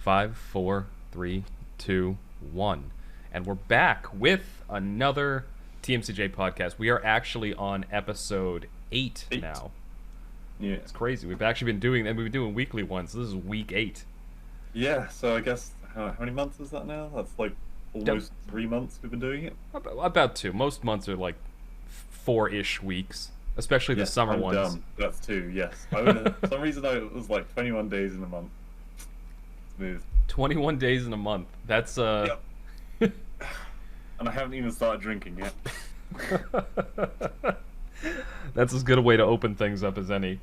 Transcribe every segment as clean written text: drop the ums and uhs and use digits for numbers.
5, 4, 3, 2, 1. And we're back with another TMCJ podcast. We are actually on episode 8 now. Yeah. It's crazy. We've actually been doing, and we've been doing weekly ones. This is week 8. Yeah, so I guess, how many months is that now? That's like almost 3 months we've been doing it. About 2. Most months are like 4-ish weeks, especially the summer I'm ones. Dumb. That's 2, yes. For some reason it was like 21 days in a month. Smooth. 21 days in a month. That's, Yep. And I haven't even started drinking yet. That's as good a way to open things up as any.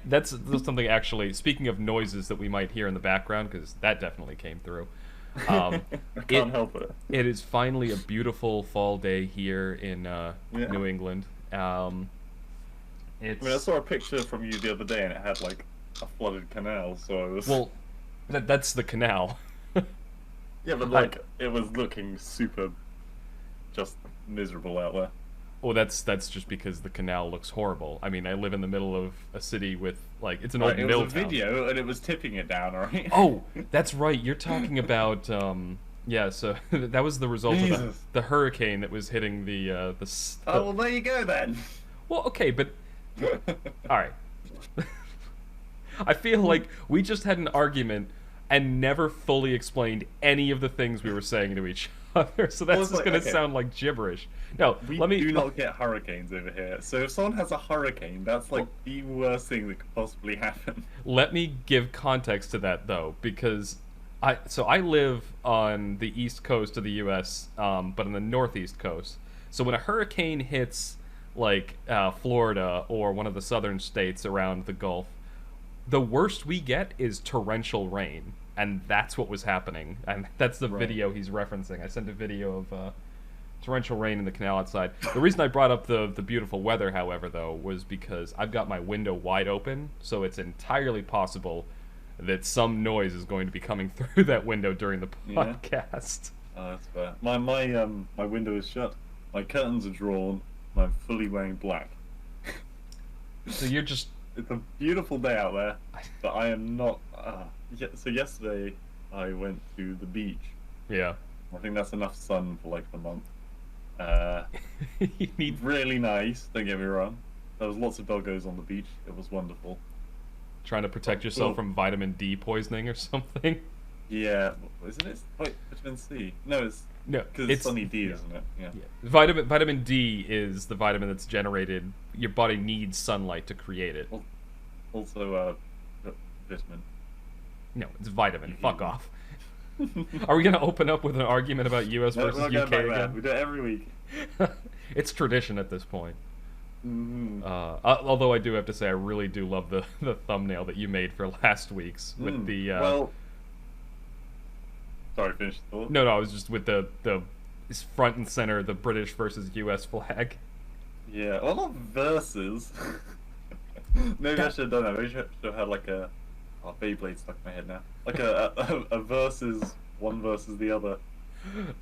That's something actually. Speaking of noises that we might hear in the background, because that definitely came through. I can't help it. It is finally a beautiful fall day here in New England. I saw a picture from you the other day, and it had like a flooded canal. So I was that's the canal. Yeah, but like it was looking super, just miserable out there. Well, that's just because the canal looks horrible. I mean, I live in the middle of a city with like it's an old mill town. It was a video, and it was tipping it down, right? Oh, that's right. You're talking about yeah. So that was the result of the hurricane that was hitting the. Oh, well, there you go then. Well, okay, but all right. I feel like we just had an argument and never fully explained any of the things we were saying to each other. So that's just going to sound like gibberish. No, we do not get hurricanes over here. So if someone has a hurricane, that's like the worst thing that could possibly happen. Let me give context to that though, because I live on the east coast of the U.S., but on the northeast coast. So when a hurricane hits like Florida or one of the southern states around the Gulf, the worst we get is torrential rain, and that's what was happening. And that's the video he's referencing. I sent a video of torrential rain in the canal outside. The reason I brought up the beautiful weather, however, though, was because I've got my window wide open, so it's entirely possible that some noise is going to be coming through that window during the podcast. Oh, that's fair. My window is shut. My curtains are drawn. And I'm fully wearing black. So you're just... It's a beautiful day out there, but I am not... So yesterday, I went to the beach. Yeah. I think that's enough sun for like the month. You need... Really nice, don't get me wrong. There was lots of doggos on the beach. It was wonderful. Trying to protect yourself from vitamin D poisoning or something? Yeah. Isn't it? Wait, vitamin C? No, because it's Sunny D, isn't it? Yeah. Vitamin D is the vitamin that's generated. Your body needs sunlight to create it. Also, vitamin. No, it's vitamin. Fuck off. Are we gonna open up with an argument about U.S. versus UK again? We do it every week. It's tradition at this point. Mm-hmm. Although I do have to say, I really do love the thumbnail that you made for last week's with the. Well. Sorry, finish the thought. No, I was just with the front and center, the British versus U.S. flag. Yeah, well, not versus. Maybe I should have done that. Maybe I should have had like a... Oh, Beyblade stuck in my head now. Like a versus, one versus the other.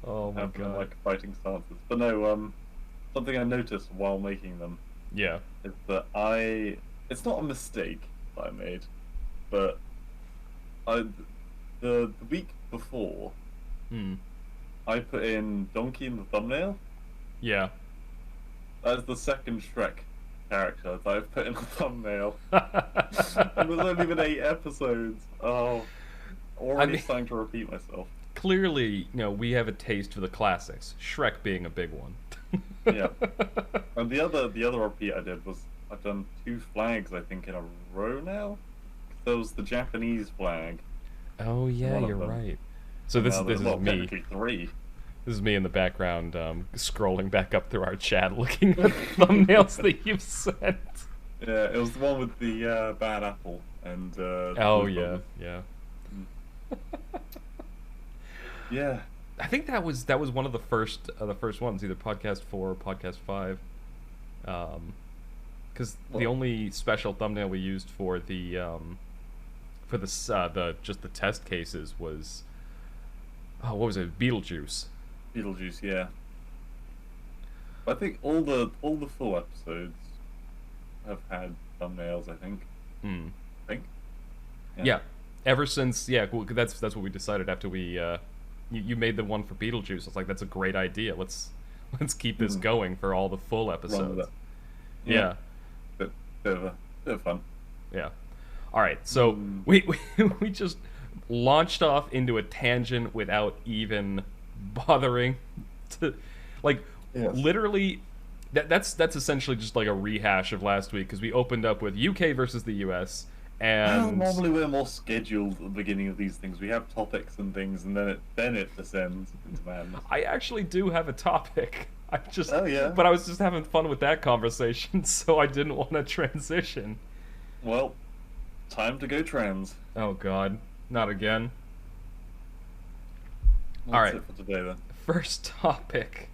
Oh my god. Like fighting stances. But no, something I noticed while making them. Yeah. Is that it's not a mistake that I made, but the week before, I put in Donkey in the thumbnail. Yeah. That's the second Shrek character that I've put in the thumbnail. And there's only been 8 episodes. Oh, already starting to repeat myself. Clearly, we have a taste for the classics. Shrek being a big one. Yeah. And the other repeat I did was I've done 2 flags I think in a row now. There was the Japanese flag. Oh yeah, you're right. So this is me. 3. This is me in the background, scrolling back up through our chat, looking at the thumbnails that you've sent. Yeah, it was the one with the bad apple and. Oh yeah. Yeah. I think that was one of the first ones, either podcast 4 or podcast 5. Because the only special thumbnail we used for the just the test cases was what was it? Beetlejuice, yeah. I think all the full episodes have had thumbnails. I think. I think. Yeah. Ever since, yeah, well, that's what we decided after we you made the one for Beetlejuice. It's like that's a great idea. Let's keep this going for all the full Run with episodes. it. Yeah. Bit of fun. Yeah. All right. So we just launched off into a tangent without even bothering to, like, Yes. literally. That's essentially just like a rehash of last week because we opened up with UK versus the US. Well, And normally we're more scheduled at the beginning of these things. We have topics and things, and then it descends into madness. I actually do have a topic. Oh, yeah? But I was just having fun with that conversation, so I didn't want to transition. Well, time to go trans. Oh God, not again. That's All right. it for today then. First topic.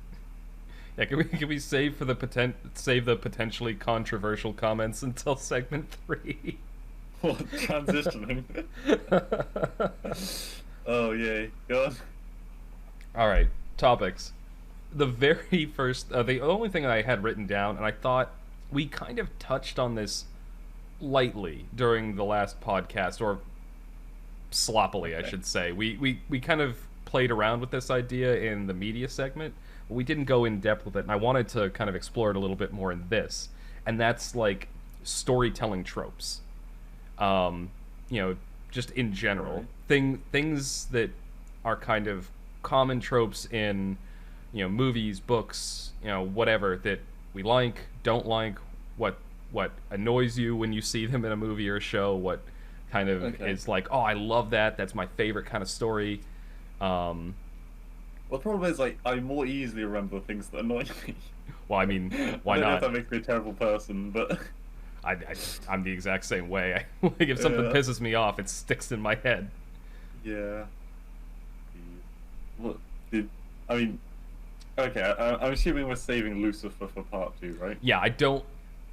Yeah, can we save the potentially controversial comments until segment 3? What, transitioning? Oh yay, go on. All right, topics. The very first, the only thing I had written down, and I thought we kind of touched on this lightly during the last podcast, or sloppily, I should say. We kind of played around with this idea in the media segment, but we didn't go in depth with it, and I wanted to kind of explore it a little bit more in this, and that's like storytelling tropes. Just in general, things that are kind of common tropes in, movies, books, whatever that we like, don't like, what annoys you when you see them in a movie or a show, what kind of is like, oh, I love that, that's my favorite kind of story. Well, the problem is, like, I more easily remember things that annoy me. Well, I mean, why I don't know not? if that makes me a terrible person, but I'm the exact same way. Like, if something pisses me off, it sticks in my head. Yeah. What did I mean? Okay, I'm assuming we're saving Lucifer for part 2, right? Yeah, I don't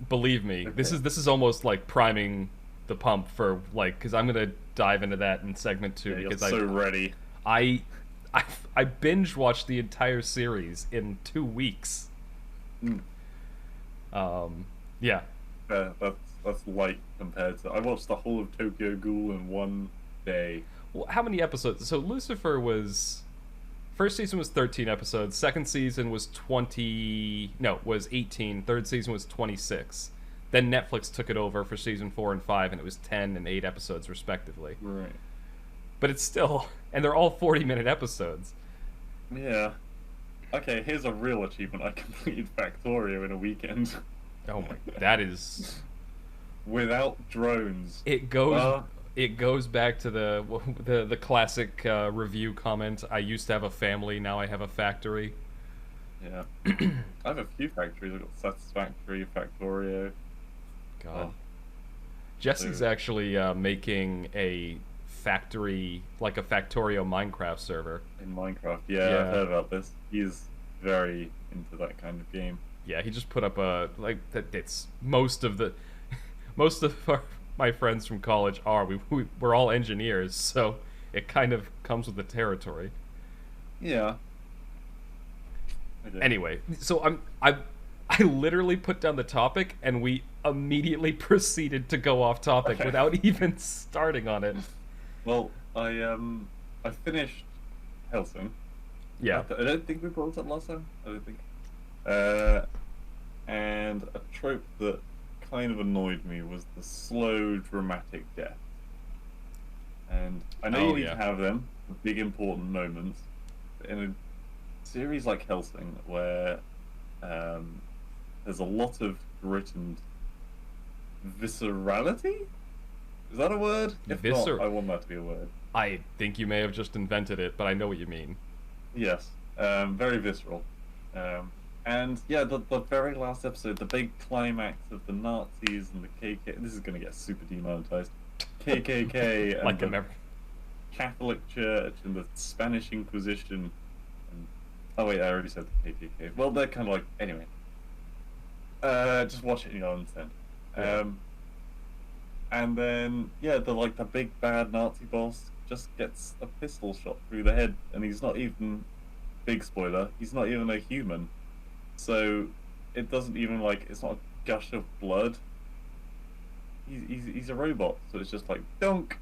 believe me. Okay. This is almost like priming the pump for, like, because I'm gonna dive into that in segment 2 Yeah, because you're so ready. I binge watched the entire series in 2 weeks. Yeah. That's light compared to. I watched the whole of Tokyo Ghoul in one day. Well, how many episodes? So Lucifer was, first season was 13 episodes. Second season was 18. Third season was 26. Then Netflix took it over for season 4 and 5, and it was 10 and 8 episodes respectively. Right. But it's still, and they're all 40-minute episodes. Yeah. Okay, here's a real achievement. I completed Factorio in a weekend. Oh my, that is. Without drones. It goes back to the classic review comment. I used to have a family, now I have a factory. Yeah. I have a few factories. I've got Satisfactory, Factorio. God. Jesse's actually making a factory, like a Factorio Minecraft server. In Minecraft, yeah, I've heard about this. He's very into that kind of game. Yeah, he just put up it's most of my friends from college are. We're all engineers, so it kind of comes with the territory. Yeah. Anyway, so I literally put down the topic and we immediately proceeded to go off topic without even starting on it. Well, I finished Hellsing. Yeah. I don't think we brought it up last time. I don't think. And a trope that kind of annoyed me was the slow, dramatic death. And I know you need to have them, the big important moments, but in a series like Hellsing, where there's a lot of grit and viscerality? Is that a word? If not, I want that to be a word. I think you may have just invented it, but I know what you mean. Yes, very visceral. And yeah, the very last episode, the big climax of the Nazis and the KKK. This is going to get super demonetized. KKK and like the Catholic Church and the Spanish Inquisition. And, oh wait, I already said the KKK. Well, they're kind of like anyway. Just watch it and you'll understand. Yeah. And then yeah, the big bad Nazi boss just gets a pistol shot through the head, and he's not even, big spoiler, he's not even a human. So it doesn't even it's not a gush of blood. He's a robot, so it's just like dunk,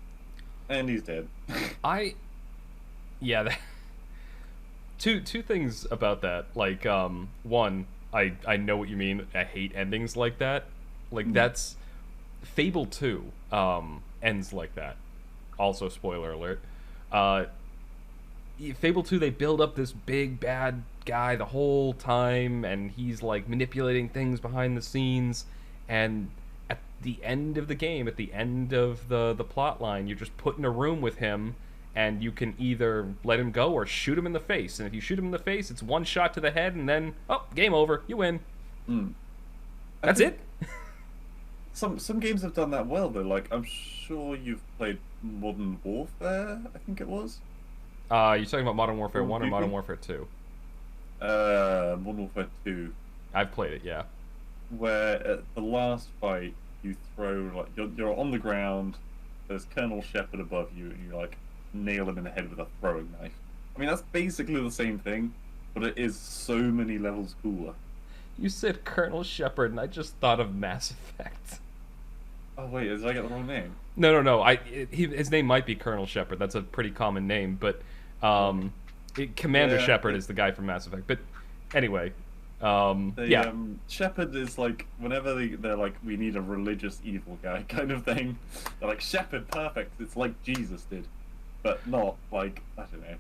And he's dead. Yeah. Two things about that. Like, one, I know what you mean. I hate endings like that. Like, that's Fable 2 ends like that. Also, spoiler alert. Fable 2, they build up this big bad guy the whole time, and he's like manipulating things behind the scenes, and at the end of the game, at the end of the plot line, you're just put in a room with him, and you can either let him go or shoot him in the face. And if you shoot him in the face, it's one shot to the head, and then, oh, game over, you win. That's it. Some games have done that well, though. Like, I'm sure you've played Modern Warfare, I think it was. You talking about Modern Warfare 1 or Modern Warfare 2? Modern Warfare 2. I've played it, yeah. Where at the last fight, you throw, like, you're on the ground, there's Colonel Shepard above you, and you, like, nail him in the head with a throwing knife. I mean, that's basically the same thing, but it is so many levels cooler. You said Colonel Shepard, and I just thought of Mass Effect. Oh, wait, did I get the wrong name? No. His name might be Colonel Shepard. That's a pretty common name, but Commander Shepard is the guy from Mass Effect. But anyway, Shepard is like, whenever they're like, we need a religious evil guy kind of thing, they're like, Shepard, perfect. It's like Jesus did, but not like, I don't know.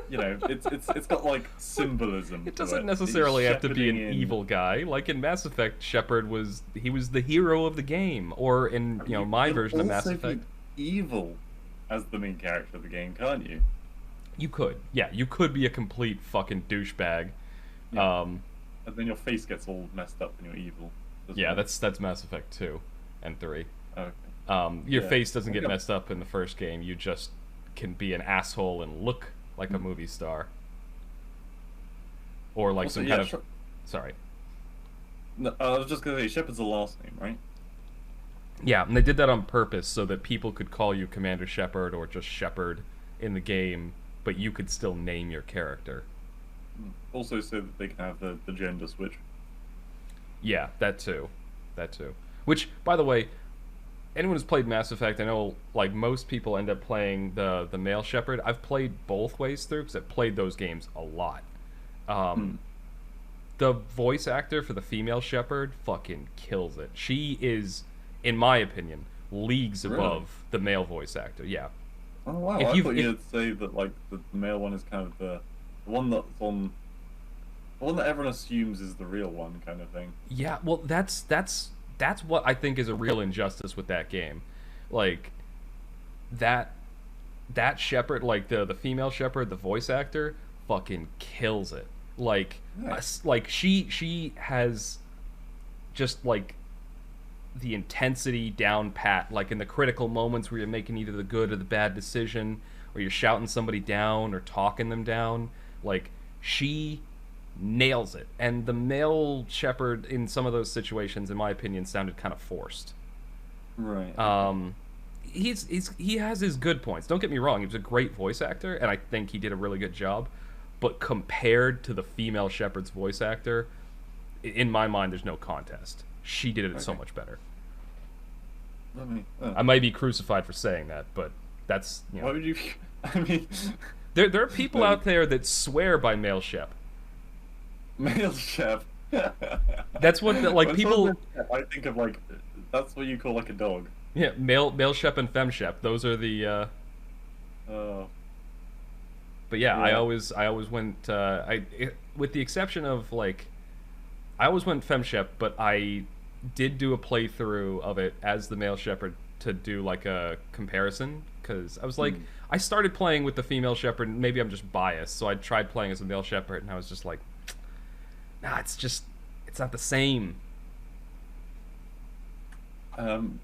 You know, it's got like symbolism. It doesn't necessarily have to be an evil guy. Like in Mass Effect, Shepard was the hero of the game, or in my version of Mass Effect, evil as the main character of the game, can't you? You could, you could be a complete fucking douchebag. Yeah. And then your face gets all messed up and you're evil. Yeah, that's Mass Effect 2 and 3. Okay. Your face doesn't get messed up in the first game. You just can be an asshole and look like a movie star, or like also, some kind of. Sorry. No, I was just gonna say Shepard's the last name, right? Yeah, and they did that on purpose so that people could call you Commander Shepard or just Shepard in the game, but you could still name your character. Also, so that they can have the gender switch. Yeah, that too. Which, by the way, anyone who's played Mass Effect, I know like most people end up playing the male Shepard. I've played both ways through because I've played those games a lot. The voice actor for the female Shepard fucking kills it. She is, in my opinion, leagues above the male voice actor. Yeah. Oh wow! I thought you'd say that like the male one is kind of the one that's on. The one that everyone assumes is the real one, kind of thing. Yeah, well, that's what I think is a real injustice with that game. Like, that Shepard, like the female Shepard, the voice actor, fucking kills it. Like, nice. Like she has just like the intensity down pat. Like in the critical moments where you're making either the good or the bad decision, or you're shouting somebody down or talking them down. Like, she nails it. And the male Shepard in some of those situations, in my opinion, sounded kind of forced. Right. He has his good points. Don't get me wrong, he was a great voice actor, and I think he did a really good job. But compared to the female Shepard's voice actor, in my mind, there's no contest. She did it so much better. I might be crucified for saying that, but that's, Why would you? I mean, there are people out there that swear by male Shep. Male Shep. That's what like people. I think of like that's what you call like a dog. Yeah, male Shep and fem Shep. Those are the. But yeah, I always went. With the exception of like, I always went fem Shep, but I did do a playthrough of it as the male Shepard to do like a comparison, because I was like, I started playing with the female Shepard. Maybe I'm just biased, so I tried playing as a male Shepard, and I was just like, nah, it's not the same.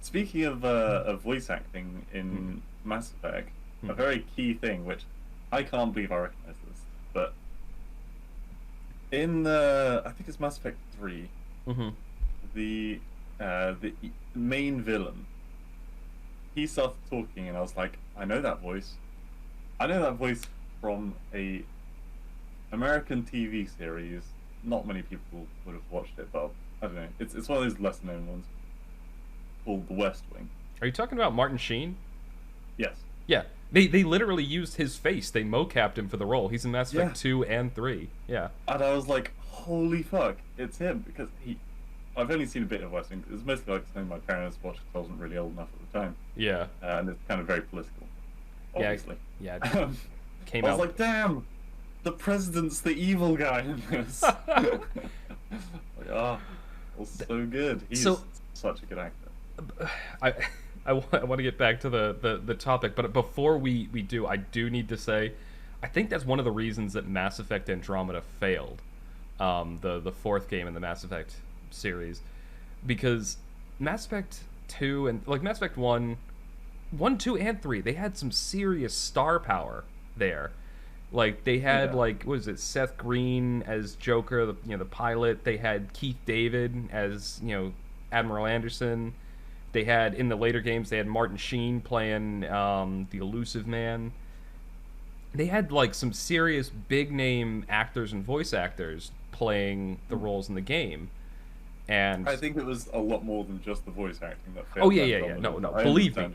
Speaking of voice acting in Mass Effect, a very key thing, which I can't believe I recognize this, but in I think it's Mass Effect 3, the main villain, he started talking, and I was like, I know that voice. I know that voice from a American TV series. Not many people would have watched it, but I don't know. It's one of those lesser known ones called The West Wing. Are you talking about Martin Sheen? Yes. Yeah. They literally used his face. They mocapped him for the role. He's in Mass Effect 2 and 3. Yeah. And I was like, holy fuck, it's him. Because I've only seen a bit of Western. It's mostly like something my parents watched because I wasn't really old enough at the time. Yeah. And it's kind of very political, obviously. Yeah. Came out. I was like, damn, the president's the evil guy in this. Like, it was so good. He's such a good actor. I want to get back to the topic, but before we do, I do need to say, I think that's one of the reasons that Mass Effect Andromeda failed, the fourth game in the Mass Effect series, because Mass Effect 2 and like Mass Effect 1, 2, and 3, they had some serious star power there. Like they had like what is it, Seth Green as Joker, the pilot. They had Keith David as Admiral Anderson. They had, in the later games, they had Martin Sheen playing the Elusive Man. They had, like, some serious big-name actors and voice actors playing the roles in the game. And I think it was a lot more than just the voice acting that failed. Oh, yeah. No, believe me.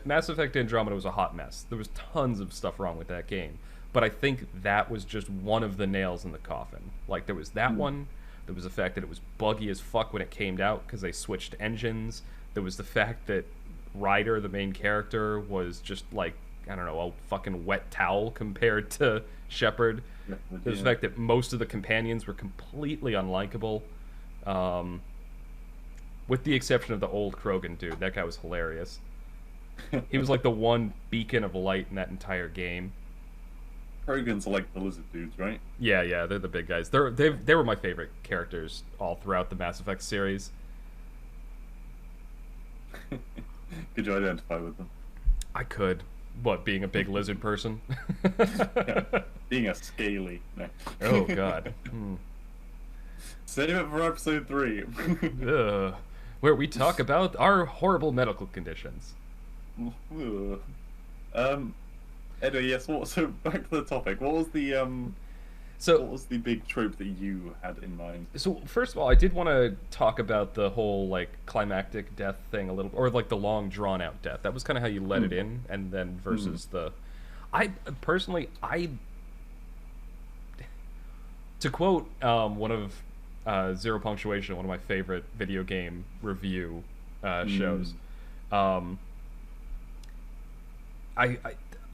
Mass Effect Andromeda was a hot mess. There was tons of stuff wrong with that game. But I think that was just one of the nails in the coffin. Like, there was that one. There was the fact that it was buggy as fuck when it came out because they switched engines. There was the fact that Ryder, the main character, was just like, I don't know, a fucking wet towel compared to Shepard. There's the fact that most of the companions were completely unlikable. With the exception of the old Krogan dude. That guy was hilarious. He was like the one beacon of light in that entire game. Krogans are like the lizard dudes, right? Yeah, they're the big guys. They were my favorite characters all throughout the Mass Effect series. Could you identify with them? I could. What, being a big lizard person? Being a scaly. No. Oh, God. Save it for episode 3. Where we talk about our horrible medical conditions. Anyway, yes. So back to the topic. What was the what was the big trope that you had in mind? So first of all, I did want to talk about the whole like climactic death thing a little, or like the long drawn out death. That was kind of how you let it in, and then versus I personally, to quote one of Zero Punctuation, one of my favorite video game review shows.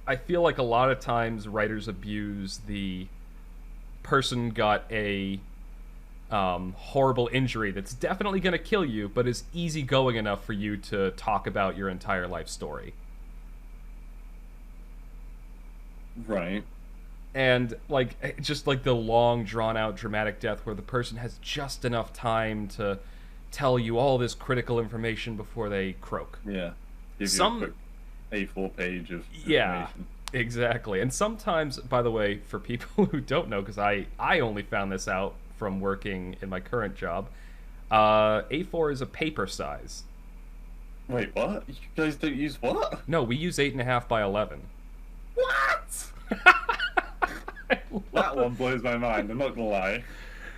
I feel like a lot of times writers abuse the person got a horrible injury that's definitely going to kill you, but is easygoing enough for you to talk about your entire life story. Right. And like just like the long drawn out dramatic death where the person has just enough time to tell you all this critical information before they croak. Yeah. Give you a quick A4 page of information. Yeah, exactly. And sometimes, by the way, for people who don't know, because I only found this out from working in my current job, A4 is a paper size. Wait, what? You guys don't use what? No, we use 8.5 by 11. What? That one blows my mind, I'm not gonna lie.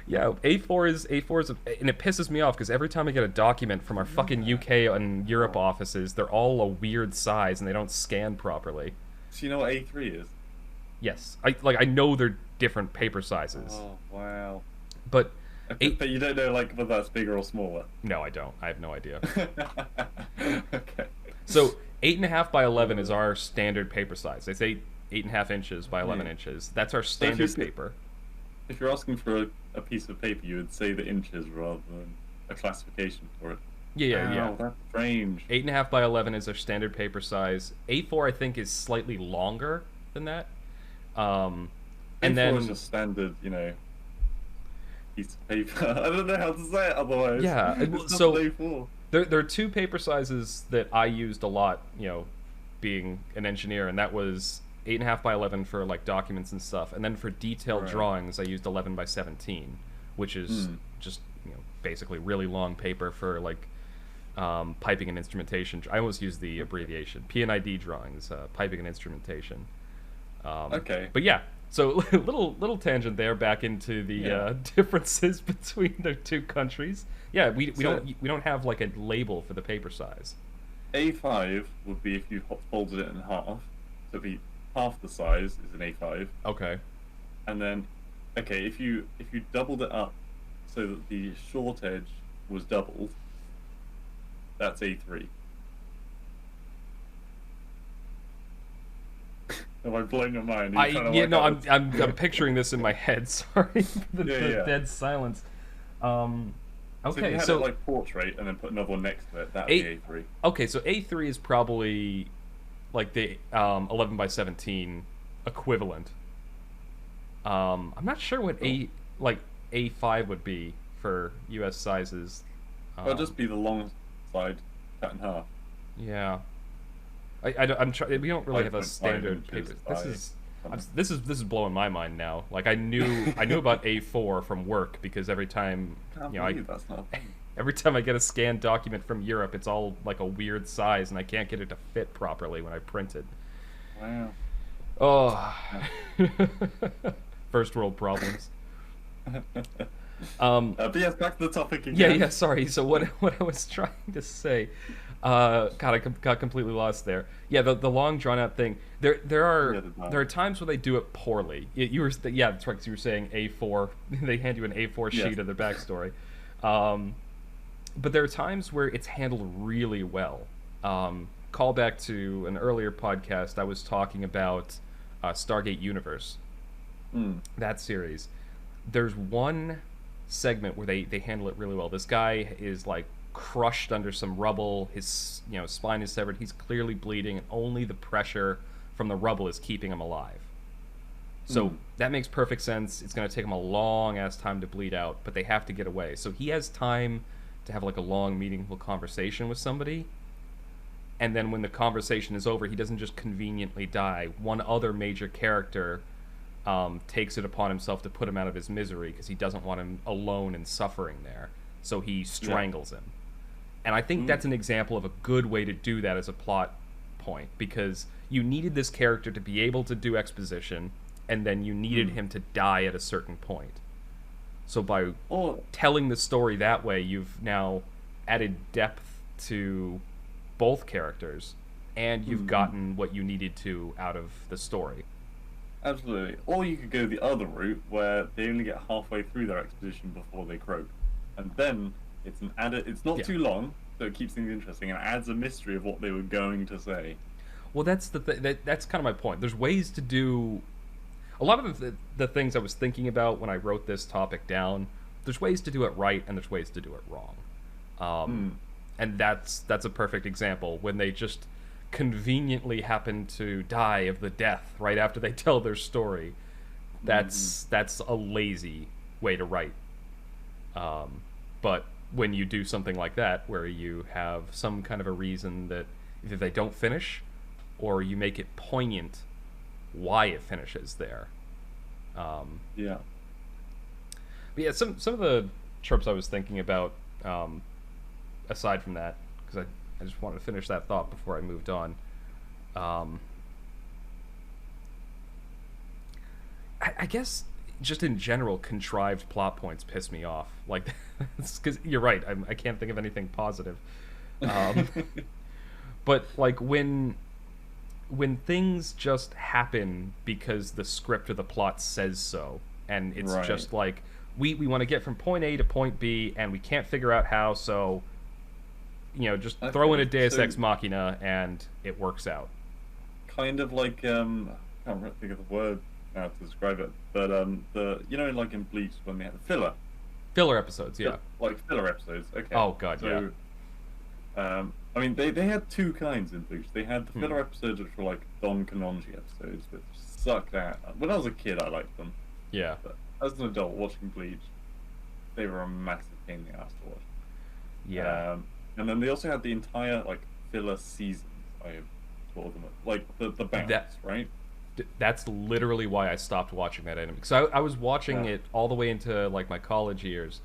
Yeah, A4 is, and it pisses me off because every time I get a document from our fucking UK and Europe offices, they're all a weird size and they don't scan properly. So you know what A3 is? Yes, I know they're different paper sizes. Oh wow! But but you don't know like whether that's bigger or smaller. No, I don't. I have no idea. Okay. So 8.5 by 11 is our standard paper size. It's 8.5 inches by 11 inches. That's our standard paper. If you're asking for a piece of paper, you would say the inches rather than a classification for it. Yeah. That's strange. 8.5 by 11 is our standard paper size. A4, I think, is slightly longer than that. And A4 then is a standard, piece of paper. I don't know how to say it otherwise. Yeah. It's So A4. there are two paper sizes that I used a lot, being an engineer, and that was 8.5 by 11 for like documents and stuff, and then for detailed drawings I used 11 by 17, which is just basically really long paper for like piping and instrumentation. I almost use the abbreviation P&ID drawings, piping and instrumentation. Okay. But yeah, so little tangent there back into the differences between the two countries. Yeah, we don't have like a label for the paper size. A5 would be if you folded it in half. So it'd be half the size is an A5. Okay. And then, okay, if you doubled it up so that the short edge was doubled, that's A3. Have I blown your mind? I'm picturing this in my head. Sorry for the dead silence. Okay, so if you had it like portrait and then put another one next to it, that would be A3. Okay, so A3 is probably like the 11 by 17 equivalent. I'm not sure what A5 would be for US sizes. It'll just be the long side cut in half. Yeah. I'm trying. We don't really have a standard paper. This is blowing my mind now. Like I knew about A4 from work because every time that's not every time I get a scanned document from Europe, it's all like a weird size, and I can't get it to fit properly when I print it. Wow. Oh. First world problems. But yes, back to the topic again. Yeah. Sorry. So what I was trying to say. God, I got completely lost there. Yeah, the long drawn out thing. There are times where they do it poorly. That's right. 'Cause you were saying A4. They hand you an A4 sheet of their backstory. But there are times where it's handled really well. Call back to an earlier podcast. I was talking about Stargate Universe. That series. There's one segment where they handle it really well. This guy is like crushed under some rubble. His spine is severed. He's clearly bleeding, and only the pressure from the rubble is keeping him alive. So that makes perfect sense. It's going to take him a long ass time to bleed out, but they have to get away. So he has time to have like a long, meaningful conversation with somebody. And then when the conversation is over, he doesn't just conveniently die. One other major character takes it upon himself to put him out of his misery because he doesn't want him alone and suffering there. So he strangles him. And I think that's an example of a good way to do that as a plot point, because you needed this character to be able to do exposition, and then you needed him to die at a certain point. So by telling the story that way, you've now added depth to both characters, and you've gotten what you needed to out of the story. Absolutely. Or you could go the other route, where they only get halfway through their exposition before they croak. And then it's not too long, so it keeps things interesting and adds a mystery of what they were going to say. Well, that's that's kind of my point. There's ways to do a lot of the things I was thinking about when I wrote this topic down. There's ways to do it right, and there's ways to do it wrong. And that's a perfect example when they just conveniently happen to die of the death right after they tell their story. That's a lazy way to write. But when you do something like that, where you have some kind of a reason that either they don't finish, or you make it poignant why it finishes there. But yeah, some of the tropes I was thinking about, aside from that, because I just wanted to finish that thought before I moved on. I guess just in general, contrived plot points piss me off. Like, because you're right, I can't think of anything positive. But like when things just happen because the script or the plot says so, and it's just like we want to get from point A to point B, and we can't figure out how, so just throw in a Deus Ex Machina and it works out. Kind of like I can't think of the word now to describe it, but like in Bleach when they had filler episodes, like filler episodes. Okay. Oh god, so, yeah. I mean, they had two kinds in Bleach. They had the filler episodes, which were like Don Kanonji episodes, which sucked out. When I was a kid, I liked them. Yeah. But as an adult watching Bleach, they were a massive pain in the ass to watch. Yeah. And then they also had the entire like filler seasons. I called them like the bounce, right? That's literally why I stopped watching that anime, because I was watching it all the way into like my college years,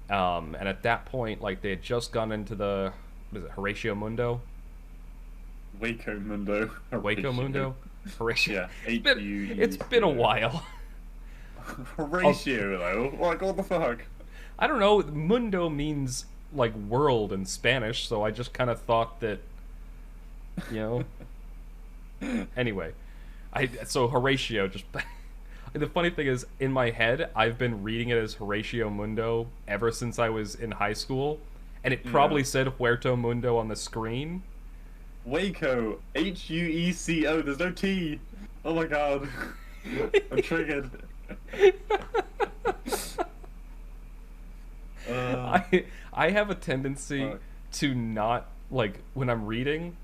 and at that point, like they had just gone into the Horatio Mundo, Waco Mundo, Horatio. Yeah, it's been a while. Horatio though, like what the fuck? I don't know. Mundo means like world in Spanish, so I just kind of thought that, you know. Anyway, so Horatio just. The funny thing is, in my head, I've been reading it as Horatio Mundo ever since I was in high school, and it probably said Huerto Mundo on the screen. Waco, Hueco. There's no T. Oh my god, I'm triggered. I have a tendency to not, like, when I'm reading,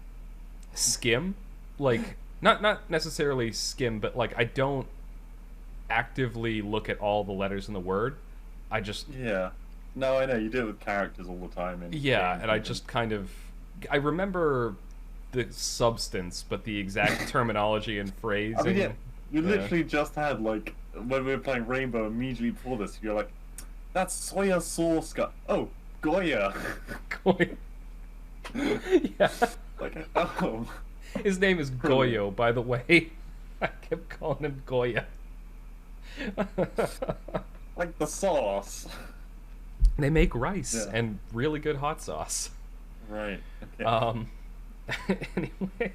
skim, like, not necessarily skim, but like I don't actively look at all the letters in the word. I just no, I know you do it with characters all the time. And I just kind of I remember the substance, but the exact terminology and phrasing. I mean, you literally just had, like, when we were playing Rainbow immediately before this, you're like, that's soya sauce guy. Oh, Goya. Goya. Yeah. Like, oh. His name is Goyo, by the way. I kept calling him Goya. Like the sauce. They make rice and really good hot sauce. Right. Okay. Anyway,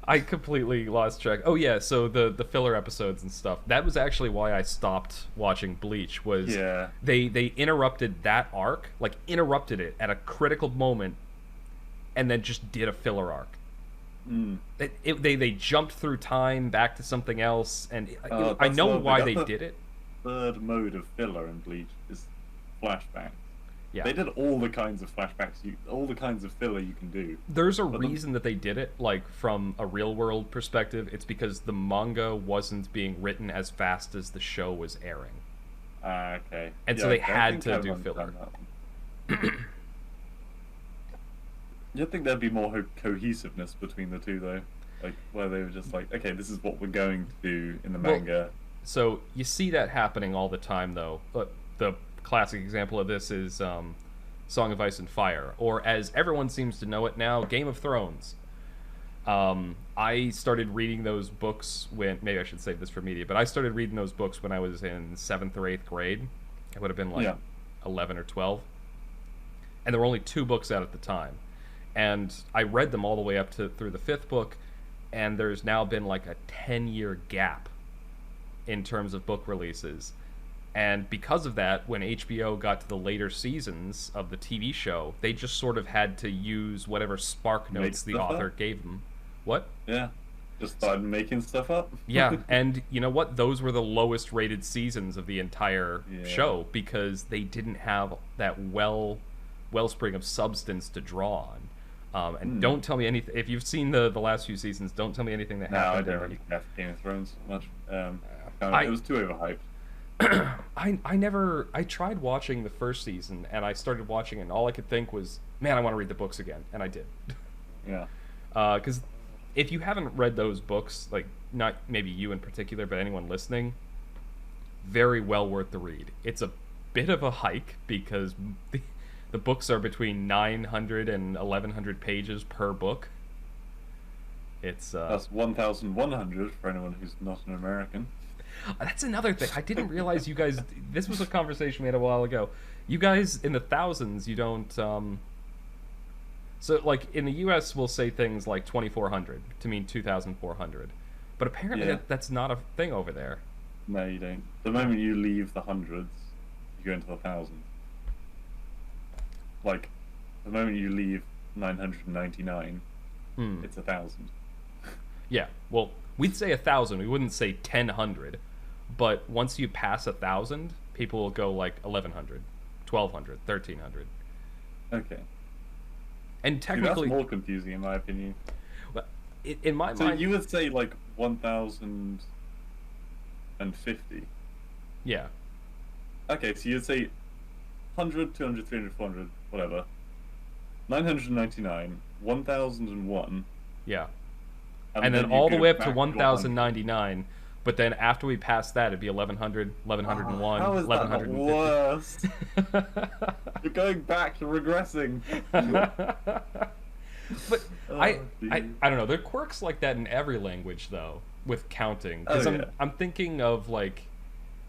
I completely lost track. Oh yeah, so the filler episodes and stuff. That was actually why I stopped watching Bleach. Was they interrupted that arc, like interrupted it at a critical moment, and then just did a filler arc. They jumped through time back to something else, and I know why they did it. Third mode of filler in Bleach is flashbacks. Yeah. They did all the kinds of flashbacks, all the kinds of filler you can do. There's a reason that they did it, like, from a real-world perspective. It's because the manga wasn't being written as fast as the show was airing. Okay. And so they had to do filler. You'd think there'd be more cohesiveness between the two, though. Like, where they were just like, okay, this is what we're going to do in the manga. Well, so, you see that happening all the time, though. The classic example of this is Song of Ice and Fire, or as everyone seems to know it now, Game of Thrones. I started reading those books when, maybe I should save this for media, but I started reading those books when I was in 7th or 8th grade. I would have been like 11 or 12. And there were only 2 books out at the time. And I read them all the way up through the 5th book, and there's now been like a 10-year gap in terms of book releases. And because of that, when HBO got to the later seasons of the TV show, they just sort of had to use whatever spark notes the author gave them. What? Yeah. Just started making stuff up. Yeah, and you know what? Those were the lowest rated seasons of the entire show because they didn't have that wellspring of substance to draw on. And don't tell me anything. If you've seen the last few seasons, don't tell me anything that happened. No, I don't really care for Game of Thrones much. It was too overhyped. I tried watching the first season, and I started watching it, and all I could think was, man, I want to read the books again, and I did. Yeah. Because if you haven't read those books, like, not maybe you in particular, but anyone listening, very well worth the read. It's a bit of a hike, because the books are between 900 and 1,100 pages per book. It's that's 1,100 for anyone who's not an American. That's another thing. I didn't realize you guys... This was a conversation we had a while ago. You guys, in the thousands, you don't... So, like, in the U.S., we'll say things like 2,400 to mean 2,400. But apparently that's not a thing over there. No, you don't. The moment you leave the hundreds, you go into the thousands. Like, the moment you leave 999, it's 1,000. Yeah, well, we'd say 1,000. We wouldn't say 1,000. But once you pass 1,000, people will go like 1,100, 1,200, 1,300. Okay. And technically, that's more confusing in my opinion. Well, in my mind, so you would say like 1,050. Yeah. Okay, so you'd say 100, 200, 300, 400, whatever. 999, 1,001. Yeah. And then all the way up to 1,099. But then after we pass that, it'd be 1,100, 1,101, how is 1,150. That worse? You're going back, you're regressing. But I don't know. There are quirks like that in every language, though, with counting. Because I'm thinking of, like,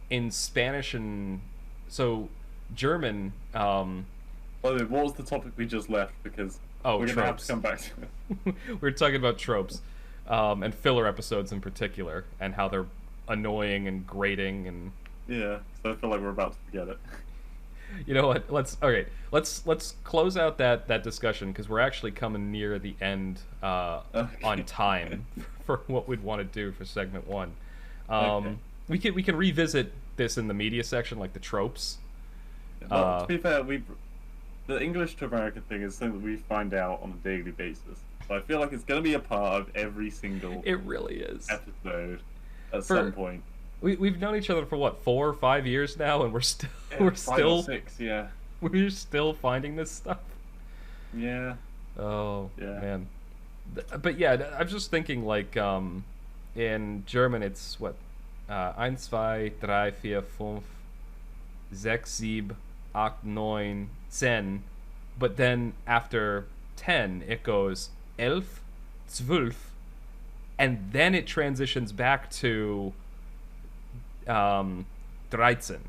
in Spanish and... So, German, By the way, what was the topic we just left? Because we're going to have to come back to it. We're talking about tropes, and filler episodes in particular, and how they're annoying and grating and... Yeah, so I feel like we're about to forget it. You know what? Let's close out that discussion, because we're actually coming near the end on time for what we'd want to do for segment 1. Okay. We can revisit this in the media section, like the tropes. Well, to be fair, the English to America thing is something that we find out on a daily basis. So I feel like it's going to be a part of every single it really is episode at some point. We've known each other for what, 4 or 5 years now, and we're still 5 or 6, yeah. We're still finding this stuff. Yeah. Oh yeah. Man. But yeah, I'm just thinking, like, in German it's what, 1, 2, 3, 4, 5, 6, 7, 8, 9, 10. But then after 10, it goes 11, 12, and then it transitions back to 13.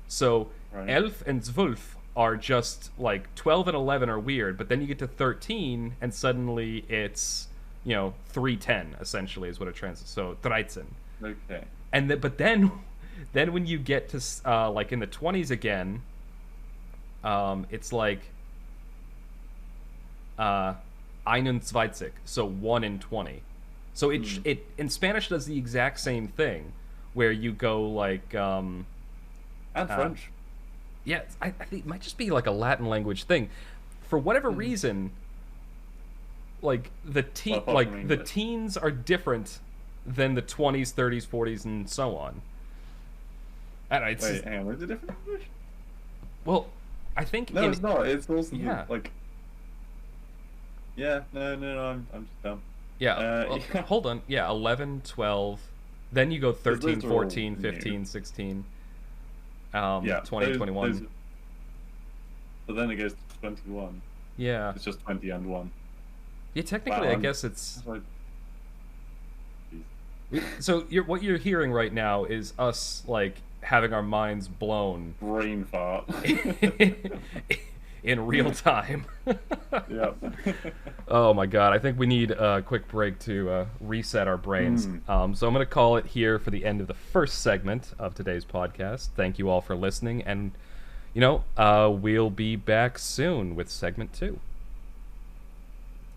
So right. 11 and 12 are just like 12 and 11 are weird, but then you get to 13 and suddenly it's 310 essentially is what it translates. So 13. Okay. And but then when you get to like in the 20s again, it's like 21, so 1 in 20. So it in Spanish does the exact same thing, where you go like and French. Yeah, I think it might just be like a Latin language thing. For whatever reason, like the teens are different than the 20s, 30s, 40s, and so on. I don't know, hang on, is it different English? Well, I think no, it's not. It's also like. Yeah, no, I'm just dumb. Yeah, hold on. Yeah, 11, 12. Then you go 13, 14, 15, 16. 20, 21. But then it goes to 21. Yeah. It's just 20 and 1. Yeah, technically, I guess it's... Like... So what you're hearing right now is us, like, having our minds blown. Brain fart. In real time. Yep. Oh my god, I think we need a quick break to reset our brains. So I'm going to call it here for the end of the first segment of today's podcast. Thank you all for listening, and we'll be back soon with segment 2.